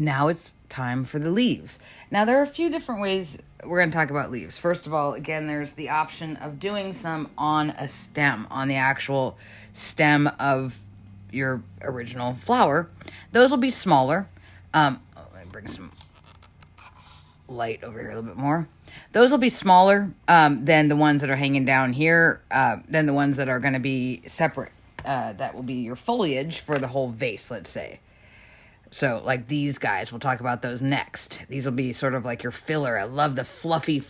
Now it's time for the leaves. Now there are a few different ways we're going to talk about leaves. First of all, again, there's the option of doing some on a stem, on the actual stem of your original flower. Those will be smaller. Let me bring some light over here a little bit more. Those will be smaller than the ones that are hanging down here, than the ones that are going to be separate. That will be your foliage for the whole vase, let's say. So, like these guys, we'll talk about those next. These will be sort of like your filler. I love the fluffy,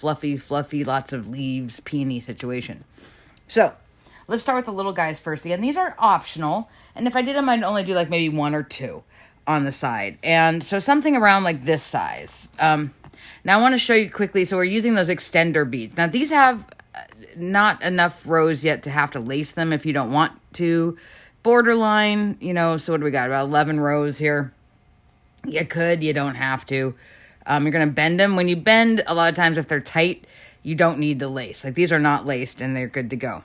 lots of leaves, peony situation. So, let's start with the little guys first. Again, these are optional. And if I did them, I'd only do like maybe one or two on the side. And so something around like this size. Now, I want to show you quickly. So, we're using those extender beads. Now, these have not enough rows yet to have to lace them if you don't want to. Borderline, so what do we got? About 11 rows here. You could, you don't have to. You're going to bend them. When you bend, a lot of times if they're tight, you don't need to lace. Like these are not laced and they're good to go.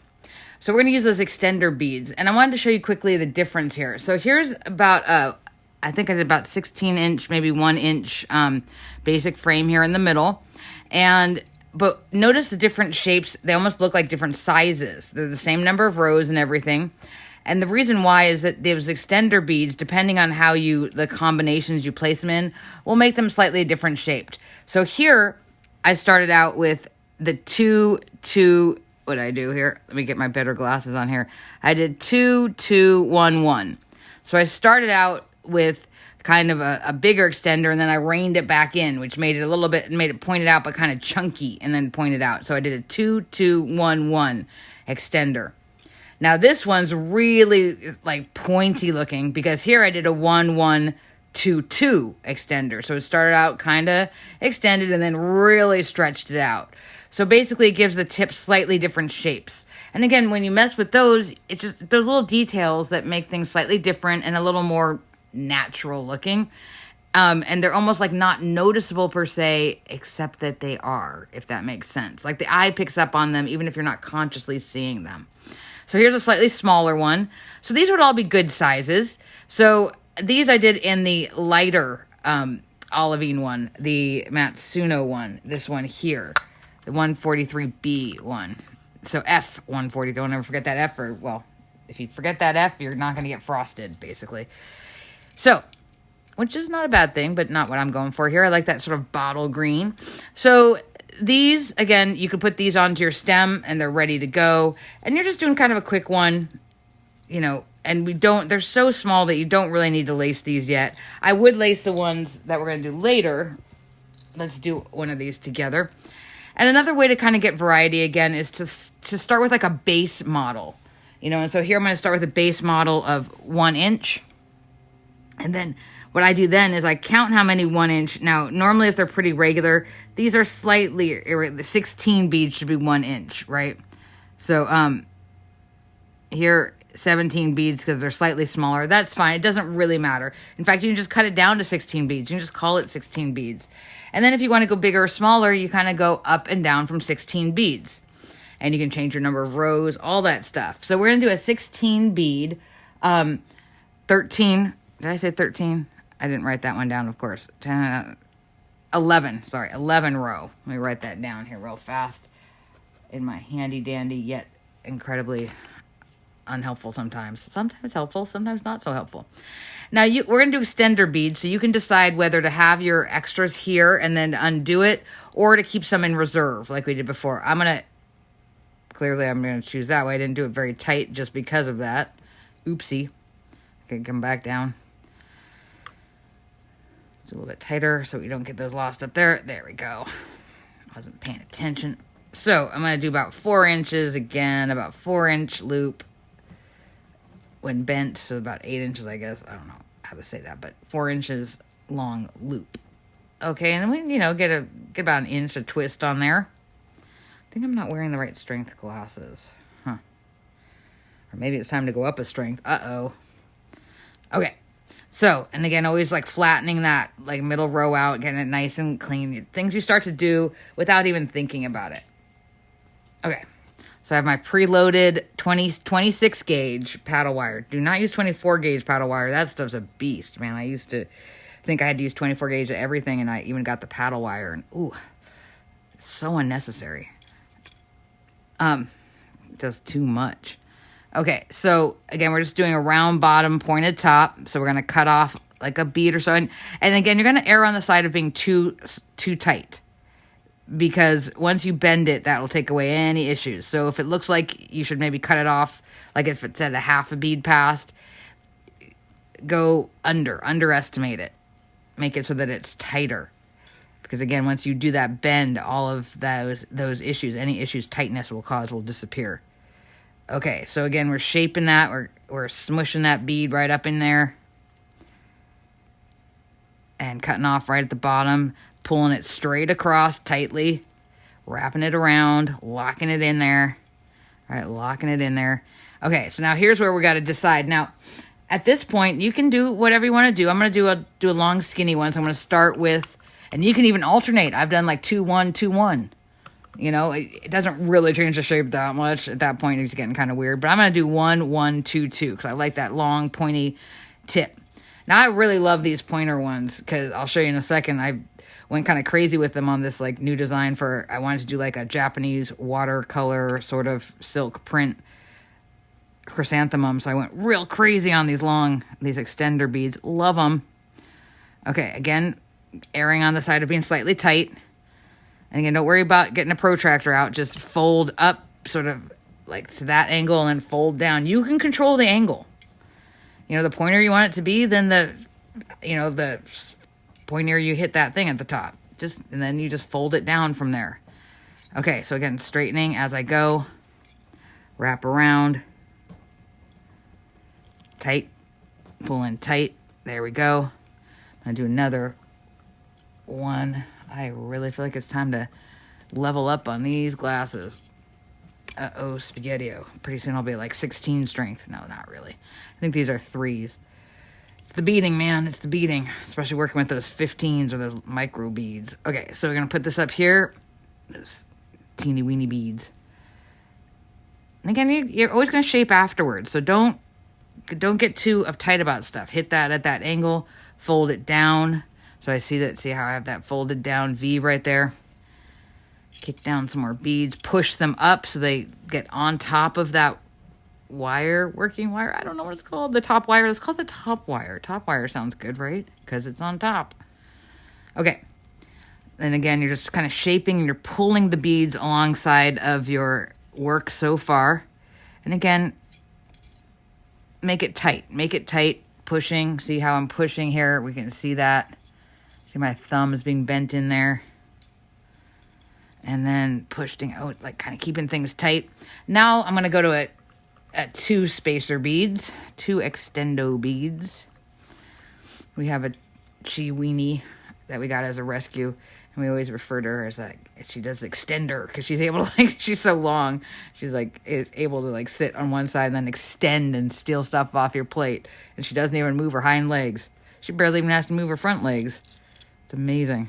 So we're going to use those extender beads. And I wanted to show you quickly the difference here. So here's about, I think I did about 16 inch, maybe 1 inch basic frame here in the middle. But notice the different shapes. They almost look like different sizes. They're the same number of rows and everything. And the reason why is that those extender beads, depending on how the combinations you place them in, will make them slightly different shaped. So here, I started out with the 2, what did I do here? Let me get my better glasses on here. I did 2, 2, 1, 1. So I started out with kind of a bigger extender, and then I reined it back in, which made it pointed out, but kind of chunky, and then pointed out. So I did a 2, 2, 1, 1 extender. Now, this one's really like pointy looking because here I did a 1, 1, 2, 2 extender. So it started out kind of extended and then really stretched it out. So basically it gives the tip slightly different shapes. And again, when you mess with those, it's just those little details that make things slightly different and a little more natural looking. And they're almost like not noticeable per se, except that they are, if that makes sense. Like the eye picks up on them even if you're not consciously seeing them. So here's a slightly smaller one. So these would all be good sizes. So these I did in the lighter olivine one, the Matsuno one, this one here, the 143B one. So F140, don't ever forget that F, if you forget that F, you're not going to get frosted, basically. So, which is not a bad thing, but not what I'm going for here. I like that sort of bottle green. So these, again, you could put these onto your stem and they're ready to go. And you're just doing kind of a quick one, and they're so small that you don't really need to lace these yet. I would lace the ones that we're going to do later. Let's do one of these together. And another way to kind of get variety again is to start with like a base model, and so here I'm going to start with a base model of 1 inch. And then what I do then is I count how many 1 inch. Now, normally if they're pretty regular, these are slightly irregular. 16 beads should be 1 inch, right? So here, 17 beads because they're slightly smaller. That's fine. It doesn't really matter. In fact, you can just cut it down to 16 beads. You can just call it 16 beads. And then if you want to go bigger or smaller, you kind of go up and down from 16 beads. And you can change your number of rows, all that stuff. So we're going to do a 16 bead, 13. Did I say 13? I didn't write that one down, of course. 11 row. Let me write that down here real fast in my handy dandy yet incredibly unhelpful sometimes. Sometimes helpful, sometimes not so helpful. Now, we're going to do extender beads, so you can decide whether to have your extras here and then undo it, or to keep some in reserve like we did before. I'm going to choose that way. I didn't do it very tight just because of that. Oopsie. I can come back down. It's a little bit tighter so we don't get those lost up there. There we go. I wasn't paying attention. So I'm going to do about 4 inches again, about 4-inch loop when bent. So about 8 inches, I guess. I don't know how to say that, but 4 inches long loop. Okay, and then we, get about 1 inch of twist on there. I think I'm not wearing the right strength glasses. Or maybe it's time to go up a strength. Uh-oh. Okay. So, and again, always like flattening that like middle row out, getting it nice and clean. Things you start to do without even thinking about it. Okay. So I have my preloaded 26 gauge paddle wire. Do not use 24 gauge paddle wire. That stuff's a beast, man. I used to think I had to use 24 gauge of everything, and I even got the paddle wire, and ooh, so unnecessary. Just too much. Okay, so again, we're just doing a round bottom, pointed top. So we're gonna cut off like a bead or so, and again, you're gonna err on the side of being too tight, because once you bend it, that will take away any issues. So if it looks like you should maybe cut it off, like if it's at a half a bead past, go underestimate it. Make it so that it's tighter. Because again, once you do that bend, all of those issues, any issues tightness will cause, will disappear. Okay, so again, we're shaping that, we're smushing that bead right up in there. And cutting off right at the bottom, pulling it straight across tightly, wrapping it around, locking it in there. All right, locking it in there. Okay, so now here's where we got to decide. Now, at this point, you can do whatever you want to do. I'm going to do a long, skinny one. So I'm going to start with, and you can even alternate. I've done like 2-1, 2-1. You know, it doesn't really change the shape that much. At that point, it's getting kind of weird. But I'm going to do 1-1, 2-2 because I like that long, pointy tip. Now, I really love these pointer ones because I'll show you in a second. I went kind of crazy with them on this like new design for, I wanted to do like a Japanese watercolor sort of silk print chrysanthemum. So I went real crazy on these extender beads. Love them. Okay, again, erring on the side of being slightly tight. And again, don't worry about getting a protractor out. Just fold up sort of like to that angle and then fold down. You can control the angle. You know, the pointier you want it to be, then the pointier you hit that thing at the top. And then you just fold it down from there. Okay, so again, straightening as I go. Wrap around. Tight. Pull in tight. There we go. I'm going to do another one. I really feel like it's time to level up on these glasses. Uh-oh, spaghetti-o. Pretty soon I'll be like 16 strength. No, not really. I think these are 3s. It's the beading, man. It's the beading. Especially working with those 15s or those micro beads. Okay, so we're going to put this up here. Those teeny weeny beads. And again, you're always going to shape afterwards. So don't get too uptight about stuff. Hit that at that angle. Fold it down. So I see how I have that folded down V right there. Kick down some more beads. Push them up so they get on top of that working wire. I don't know what it's called. The top wire. It's called the top wire. Top wire sounds good, right? Because it's on top. Okay. And again, you're just kind of shaping and you're pulling the beads alongside of your work so far. And again, make it tight. Make it tight. Pushing. See how I'm pushing here? We can see that. See my thumb is being bent in there. And then pushing out, like kind of keeping things tight. Now I'm going to go to a 2 spacer beads, 2 extendo beads. We have a Chiweenie that we got as a rescue. And we always refer to her as like, she does extender because she's able to she's so long. She's like, is able to like sit on one side and then extend and steal stuff off your plate. And she doesn't even move her hind legs. She barely even has to move her front legs. It's amazing.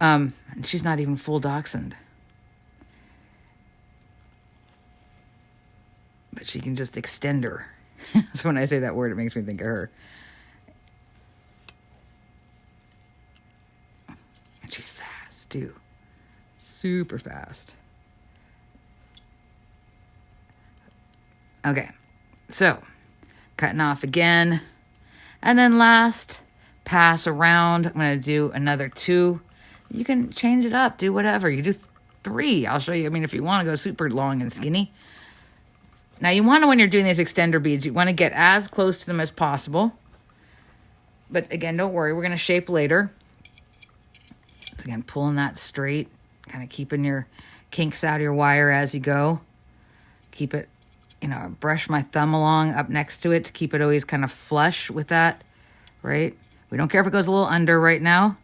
And she's not even full dachshund. But she can just extend her. So when I say that word, it makes me think of her. And she's fast, too. Super fast. Okay. So, cutting off again. And then last, pass around. I'm going to do another 2. You can change it up. Do whatever. You do 3. I'll show you. I mean, if you want to go super long and skinny. Now, you want to, when you're doing these extender beads, you want to get as close to them as possible. But again, don't worry. We're going to shape later. So again, pulling that straight. Kind of keeping your kinks out of your wire as you go. Keep it, brush my thumb along up next to it to keep it always kind of flush with that, right? We don't care if it goes a little under right now.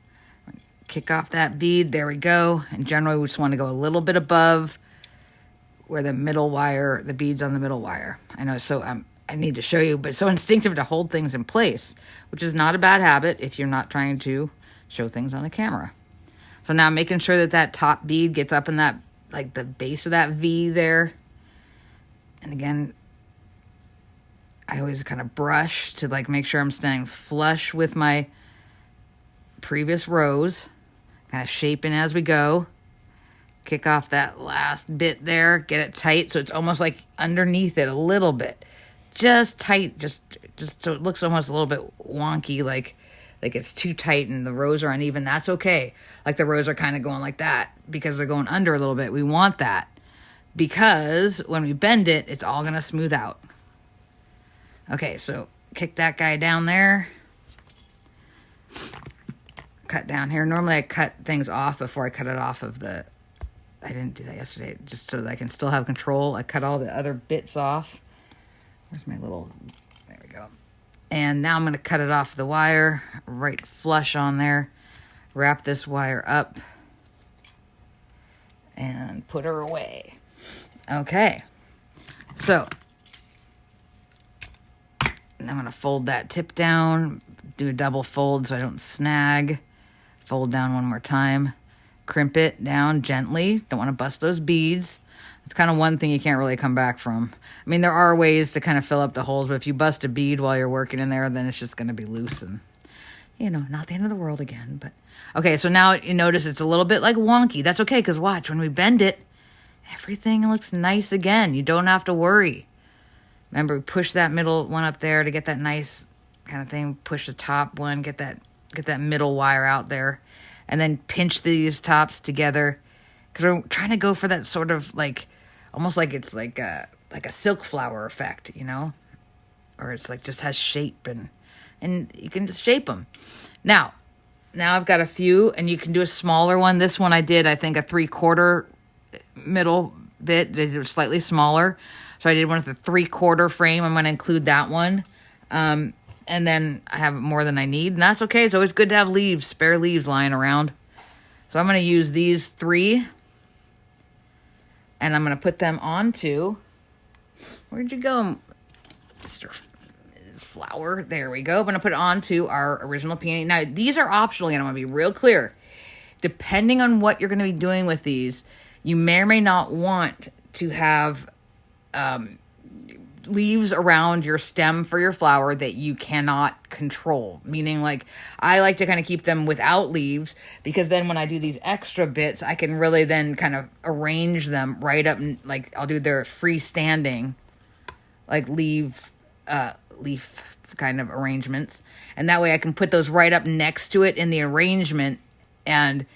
Kick off that bead. There we go. And generally, we just want to go a little bit above where the middle wire, the beads on the middle wire. I know, so I need to show you, but it's so instinctive to hold things in place, which is not a bad habit if you're not trying to show things on the camera. So now making sure that top bead gets up in that, like the base of that V there. And again, I always kind of brush to like make sure I'm staying flush with my previous rows, kind of shaping as we go. Kick off that last bit there, get it tight so it's almost like underneath it a little bit. Just tight, just so it looks almost a little bit wonky, like it's too tight and the rows are uneven. That's okay. Like the rows are kind of going like that because they're going under a little bit. We want that because when we bend it, it's all going to smooth out. Okay, so kick that guy down there. Cut down here. Normally I cut things off before I cut it off of the... I didn't do that yesterday, just so that I can still have control. I cut all the other bits off. Where's my little... There we go. And now I'm going to cut it off the wire, right flush on there. Wrap this wire up. And put her away. Okay. So, I'm going to fold that tip down. Do a double fold so I don't snag. Fold down one more time. Crimp it down gently. Don't want to bust those beads. It's kind of one thing you can't really come back from. I mean, there are ways to kind of fill up the holes, but if you bust a bead while you're working in there, then it's just going to be loose and, not the end of the world again. But okay, so now you notice it's a little bit like wonky. That's okay, because watch, when we bend it, everything looks nice again. You don't have to worry. Remember, we push that middle one up there to get that nice kind of thing. Push the top one, get that middle wire out there. And then pinch these tops together because we're trying to go for that sort of like, almost like it's like a silk flower effect, or it's like just has shape and you can just shape them. Now I've got a few and you can do a smaller one. This one I did, I think a 3/4 middle bit. It was slightly smaller. So I did one with a 3/4 frame. I'm going to include that one. And then I have more than I need. And that's okay. It's always good to have leaves, spare leaves lying around. So I'm going to use these 3. And I'm going to put them onto... Where'd you go, Mr. Flower? There we go. I'm going to put it onto our original peony. Now, these are optional. And I'm going to be real clear. Depending on what you're going to be doing with these, you may or may not want to have... leaves around your stem for your flower that you cannot control. Meaning, like, I like to kind of keep them without leaves because then when I do these extra bits, I can really then kind of arrange them right up. Like, I'll do their freestanding, like, leaf kind of arrangements. And that way I can put those right up next to it in the arrangement and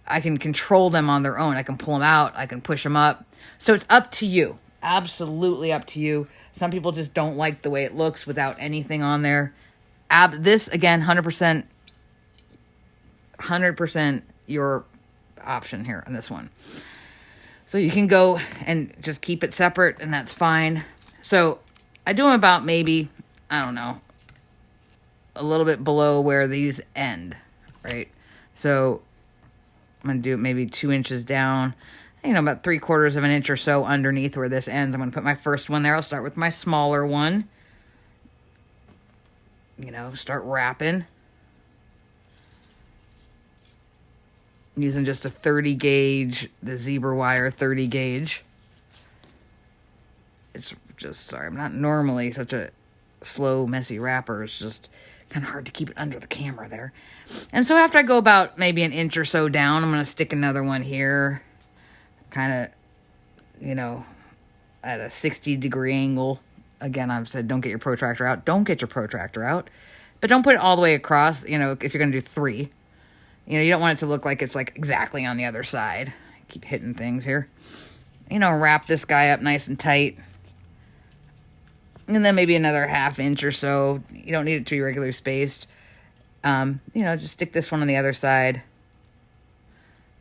I can control them on their own. I can pull them out. I can push them up. So it's up to you. Absolutely up to you. Some people just don't like the way it looks without anything on there. This, again, 100% your option here on this one. So you can go and just keep it separate, and that's fine. So I do them about maybe, I don't know, a little bit below where these end, right? So I'm going to do it maybe 2 inches down. About 3/4 of an inch or so underneath where this ends. I'm going to put my first one there. I'll start with my smaller one. Start wrapping. I'm using just a 30 gauge, the zebra wire 30 gauge. It's just, sorry, I'm not normally such a slow, messy wrapper. It's just kind of hard to keep it under the camera there. And so after I go about maybe an inch or so down, I'm going to stick another one here. Kind of, at a 60-degree angle. Again, I've said don't get your protractor out. Don't get your protractor out. But don't put it all the way across, if you're going to do 3. You don't want it to look like it's like exactly on the other side. I keep hitting things here. Wrap this guy up nice and tight. And then maybe another 1/2 inch or so. You don't need it to be regularly spaced. Just stick this one on the other side.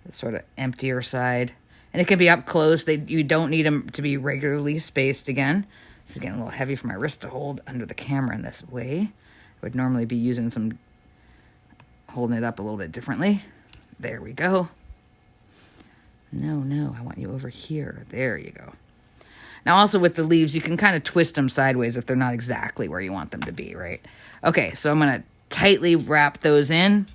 The sort of emptier side. And it can be up close. You don't need them to be regularly spaced again. This is getting a little heavy for my wrist to hold under the camera in this way. I would normally be using holding it up a little bit differently. There we go. No, I want you over here. There you go. Now also with the leaves, you can kind of twist them sideways if they're not exactly where you want them to be, right? Okay, so I'm going to tightly wrap those in.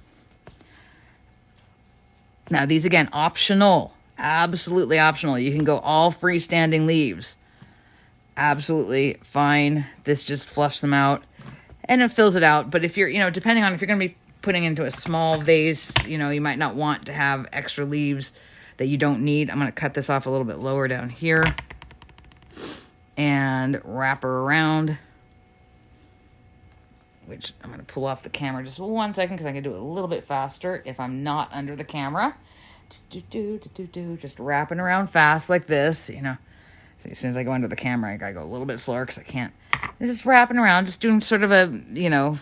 Now these, again, optional. Absolutely optional. You can go all freestanding leaves. Absolutely fine. This just fluffs them out and it fills it out. But if you're, depending on if you're going to be putting into a small vase, you know, you might not want to have extra leaves that you don't need. I'm going to cut this off a little bit lower down here and wrap her around, which I'm going to pull off the camera just 1 second because I can do it a little bit faster if I'm not under the camera. Just wrapping around fast like this, you know. So as soon as I go under the camera, I got to go a little bit slower because I can't. Just wrapping around, just doing sort of a, you know,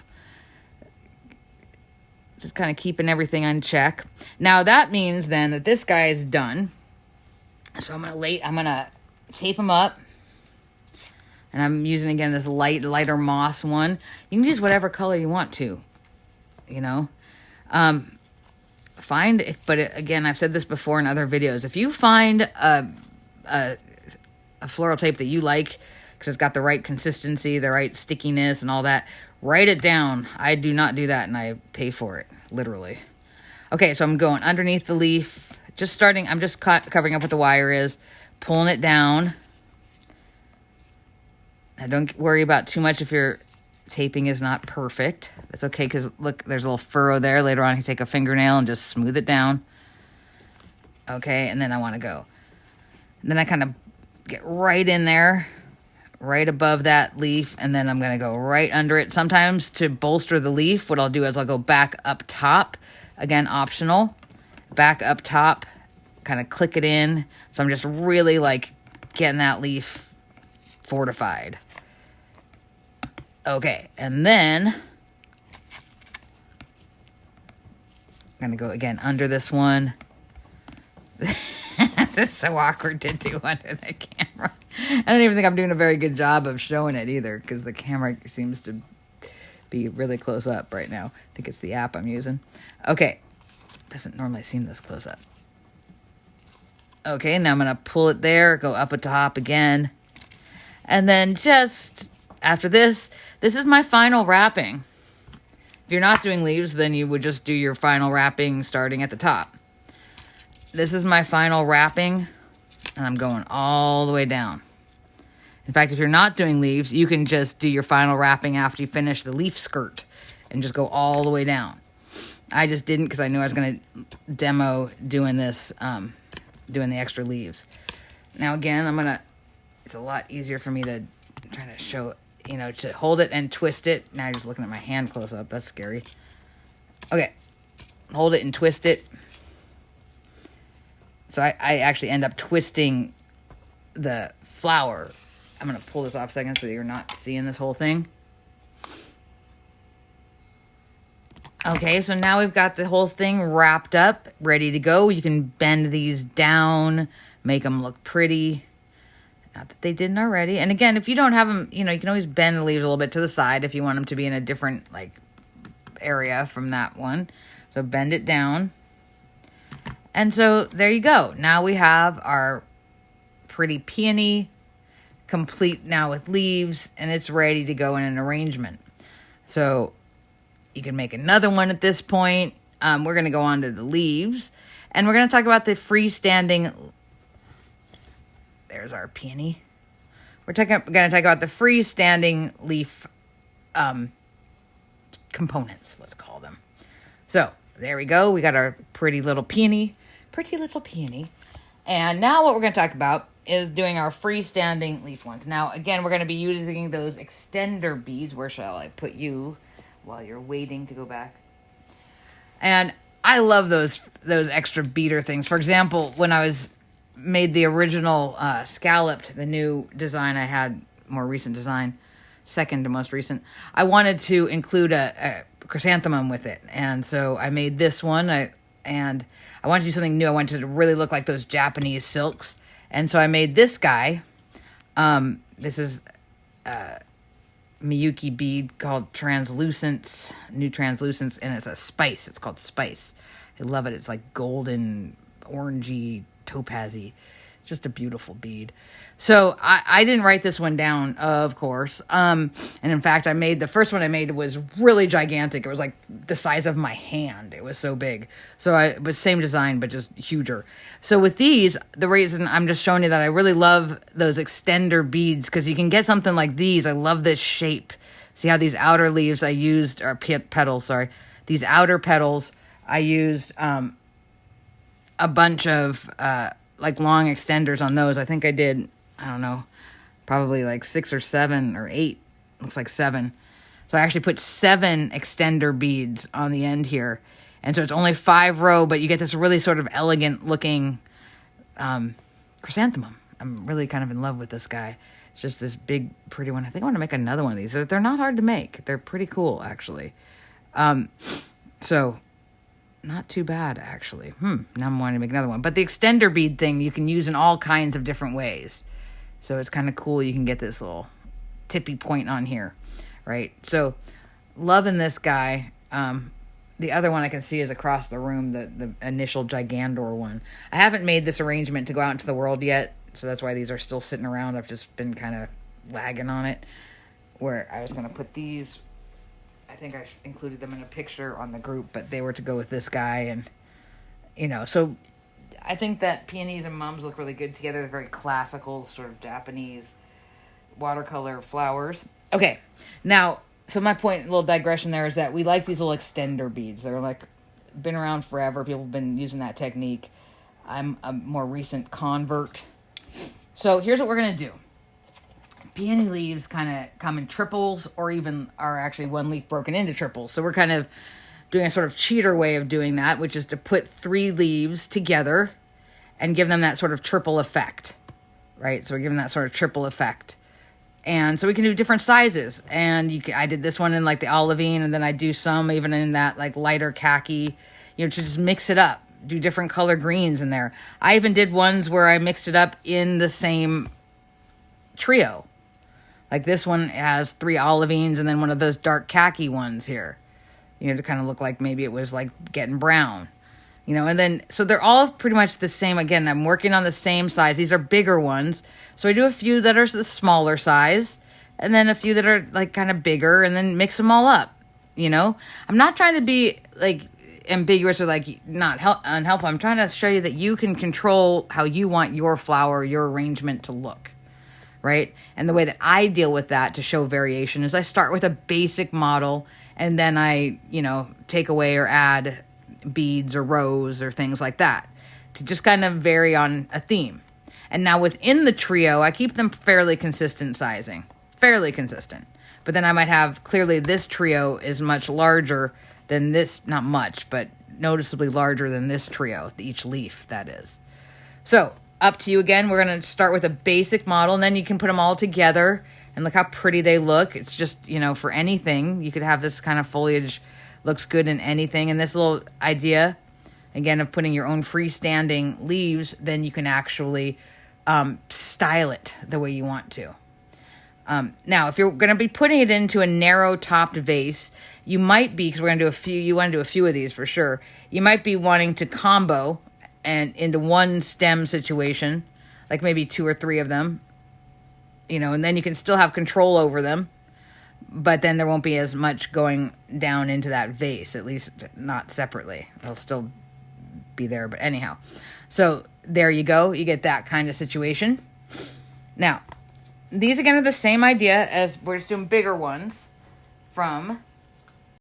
just kind of keeping everything in check. Now that means then that this guy is done. So I'm gonna tape him up. And I'm using again this lighter moss one. You can use whatever color you want to, you know. Again, I've said this before in other videos. If you find a floral tape that you like, because it's got the right consistency, the right stickiness, and all that, write it down. I do not do that, and I pay for it, literally. Okay, so I'm going underneath the leaf. I'm just covering up what the wire is, pulling it down. Now, don't worry about too much if your taping is not perfect. That's okay, because look, there's a little furrow there. Later on, you take a fingernail and just smooth it down. Okay, and then I want to go. And then I kind of get right in there, right above that leaf, and then I'm going to go right under it. Sometimes to bolster the leaf, what I'll do is I'll go back up top. Again, optional. Back up top, kind of click it in. So I'm just really like getting that leaf fortified. Okay, and then I'm going to go again under this one. This is so awkward to do under the camera. I don't even think I'm doing a very good job of showing it either, because the camera seems to be really close up right now. I think it's the app I'm using. Okay, doesn't normally seem this close up. Okay, now I'm going to pull it there, go up at top again. And then just after this is my final wrapping. If you're not doing leaves, then you would just do your final wrapping starting at the top. This is my final wrapping, and I'm going all the way down. In fact, if you're not doing leaves, you can just do your final wrapping after you finish the leaf skirt and just go all the way down. I just didn't because I knew I was going to demo doing this, doing the extra leaves. Now, again, it's a lot easier for me to try to show, you know, to hold it and twist it. Now you're just looking at my hand close up. That's scary. Okay. Hold it and twist it. So I actually end up twisting the flower. I'm going to pull this off a second so you're not seeing this whole thing. Okay, so now we've got the whole thing wrapped up, ready to go. You can bend these down, make them look pretty. Not that they didn't already. And again, if you don't have them, you know, you can always bend the leaves a little bit to the side if you want them to be in a different, like, area from that one. So bend it down. And so there you go. Now we have our pretty peony complete now with leaves, and it's ready to go in an arrangement. So you can make another one at this point. We're going to go on to the leaves, and we're going to talk about the freestanding. There's our peony. We're going to talk about the freestanding leaf components, let's call them. So there we go. We got our pretty little peony. And now what we're going to talk about is doing our freestanding leaf ones. Now, again, we're going to be using those extender beads. Where shall I put you while you're waiting to go back? And I love those extra beader things. For example, when I made the original scalloped, the new design I had, more recent design, second to most recent, I wanted to include a chrysanthemum with it. And so I made this one, and I wanted to do something new. I wanted it to really look like those Japanese silks. And so I made this guy. This is Miyuki bead called Translucence, New Translucence, and it's a spice. It's called Spice. I love it. It's like golden, orangey, topazy. It's just a beautiful bead. So I didn't write this one down, of course. And in fact, the first one I made was really gigantic. It was like the size of my hand. It was so big. So it was same design, but just huger. So with these, the reason I'm just showing you that I really love those extender beads, because you can get something like these. I love this shape. See how these outer leaves I used, or petals, sorry. these outer petals, I used a bunch of like long extenders on those. I think I did, I don't know, probably like 6 or 7 or 8. Looks like 7. So I actually put 7 extender beads on the end here. And so it's only 5 row, but you get this really sort of elegant looking chrysanthemum. I'm really kind of in love with this guy. It's just this big, pretty one. I think I want to make another one of these. They're not hard to make. They're pretty cool, actually. So not too bad, actually. Now I'm wanting to make another one. But the extender bead thing you can use in all kinds of different ways. So it's kind of cool. You can get this little tippy point on here, right? So loving this guy. The other one I can see is across the room, the initial Gigandor one. I haven't made this arrangement to go out into the world yet, so that's why these are still sitting around. I've just been kind of lagging on it, where I was going to put these. I think I included them in a picture on the group, but they were to go with this guy. And, you know, so I think that peonies and mums look really good together. They're very classical, sort of Japanese watercolor flowers. Okay, now, so my point, little digression there, is that we like these little extender beads. They're like, been around forever. People have been using that technique. I'm a more recent convert. So here's what we're going to do. Peony leaves kind of come in triples, or even are actually one leaf broken into triples. So we're kind of doing a sort of cheater way of doing that, which is to put 3 leaves together and give them that sort of triple effect, right? So we're giving that sort of triple effect. And so we can do different sizes. And I did this one in like the olivine, and then I do some even in that like lighter khaki, you know, to just mix it up, do different color greens in there. I even did ones where I mixed it up in the same trio. Like this one has 3 olivines and then one of those dark khaki ones here, you know, to kind of look like maybe it was like getting brown, you know, and then, so they're all pretty much the same. Again, I'm working on the same size. These are bigger ones. So I do a few that are the smaller size, and then a few that are like kind of bigger, and then mix them all up, you know. I'm not trying to be like ambiguous or like not unhelpful. I'm trying to show you that you can control how you want your flower, your arrangement to look, right? And the way that I deal with that to show variation is I start with a basic model, and then I, you know, take away or add beads or rows or things like that to just kind of vary on a theme. And now within the trio, I keep them fairly consistent sizing, fairly consistent. But then I might have, clearly this trio is much larger than this, not much, but noticeably larger than this trio, each leaf, that is. So up to you again. We're going to start with a basic model, and then you can put them all together and look how pretty they look. It's just, you know, for anything, you could have this kind of foliage, looks good in anything. And this little idea, again, of putting your own freestanding leaves, then you can actually style it the way you want to. Now, if you're going to be putting it into a narrow-topped vase, you might be, because we're going to do a few, you want to do a few of these for sure, you might be wanting to combo and into one stem situation, like maybe 2 or 3 of them, you know, and then you can still have control over them, but then there won't be as much going down into that vase, at least not separately. It'll still be there, but anyhow. So there you go. You get that kind of situation. Now, these again are the same idea as we're just doing bigger ones from